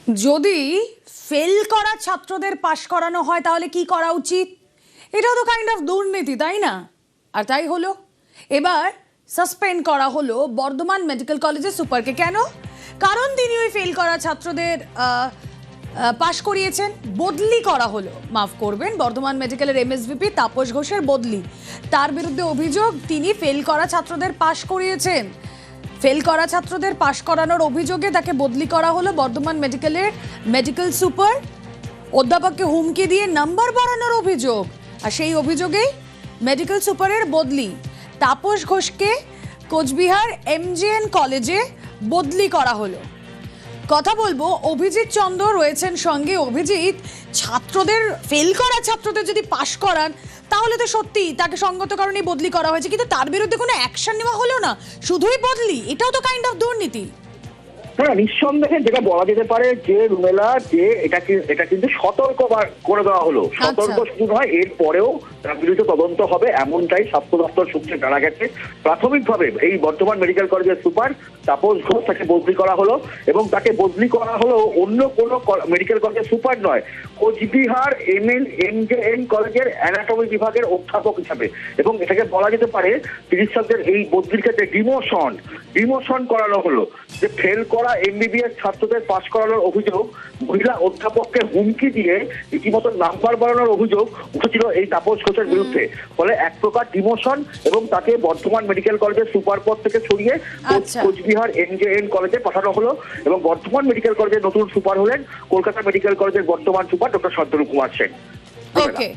যদি ফেল করা ছাত্রদের পাশ করানো হয় তাহলে কি করা উচিত? এটাও তো কাইন্ড অফ দুর্নীতি, তাই না? আর তাই হলো, এবার সাসপেন্ড করা হলো বর্ধমান মেডিকেল কলেজের সুপারকে। কেন? কারণ তিনি ওই ফেল করা ছাত্রদের পাশ করিয়েছেন। বদলি করা হলো, মাফ করবেন, বর্ধমান মেডিকেলের এমএসভিপি তাপস ঘোষের বদলি। তার বিরুদ্ধে অভিযোগ তিনি ফেল করা ছাত্রদের পাশ করিয়েছেন। ফেল করা ছাত্রদের পাশ করানোর অভিযোগে তাকে বদলি করা হলো বর্ধমান মেডিকেলের মেডিকেল সুপার। অধ্যাপককে হুমকি দিয়ে নাম্বার বাড়ানোর অভিযোগ, আর সেই অভিযোগেই মেডিকেল সুপারের বদলি। তাপস ঘোষকে কোচবিহার এমজেএন কলেজে বদলি করা হলো। কথা বলবো, অভিজিৎ চন্দ্র রয়েছেন সঙ্গে। অভিজিৎ, ছাত্রদের ফেল করা ছাত্রদের যদি পাশ করান তাহলে তো সত্যি তাকে সঙ্গত কারণেই বদলি করা হয়েছে, কিন্তু তার বিরুদ্ধে কোনো অ্যাকশন নেওয়া হলো না, শুধুই বদলি। এটাও তো কাইন্ড অফ দুর্নীতি। হ্যাঁ, নিঃসন্দেহে যেটা বলা যেতে পারে যে রুমেলা, যে এটা কিন্তু সতর্ক করে দেওয়া হলো। সতর্ক শুধু নয়, এর পরেও তার বিরুদ্ধে তদন্ত হবে, এমনটাই স্বাস্থ্য দপ্তর সূত্রে জানা গেছে। প্রাথমিকভাবে এই বর্ধমান মেডিকেল কলেজের সুপার তাপস ঘোষ তাকে বদলি করা হলো, এবং তাকে বদলি করা হলো অন্য কোনো মেডিকেল কলেজের সুপার নয়, কোচবিহার এমজেএন কলেজের অ্যানাটমি বিভাগের অধ্যাপক হিসাবে। এবং এটাকে বলা যেতে পারে চিকিৎসকদের এই বদলির ক্ষেত্রে ডিমোশন করানো হলো। যে ফেল করা এমবিবিএস ছাত্রদের পাশ করানোর অভিযোগ, মহিলা অধ্যাপককে হুমকি দিয়ে রীতিমতো নাম্বার বাড়ানোর অভিযোগ উঠেছিল এই তাপস ঘোষের বিরুদ্ধে। ফলে এক প্রকার ডিমোশন, এবং তাকে বর্ধমান মেডিকেল কলেজের সুপার পদ থেকে সরিয়ে কোচবিহার এমজেএন কলেজে পাঠানো হলো। এবং বর্ধমান মেডিকেল কলেজের নতুন সুপার হলেন কলকাতা মেডিকেল কলেজের বর্তমান সুপার ডক্টর শান্তনু কুমার সেন। ওকে।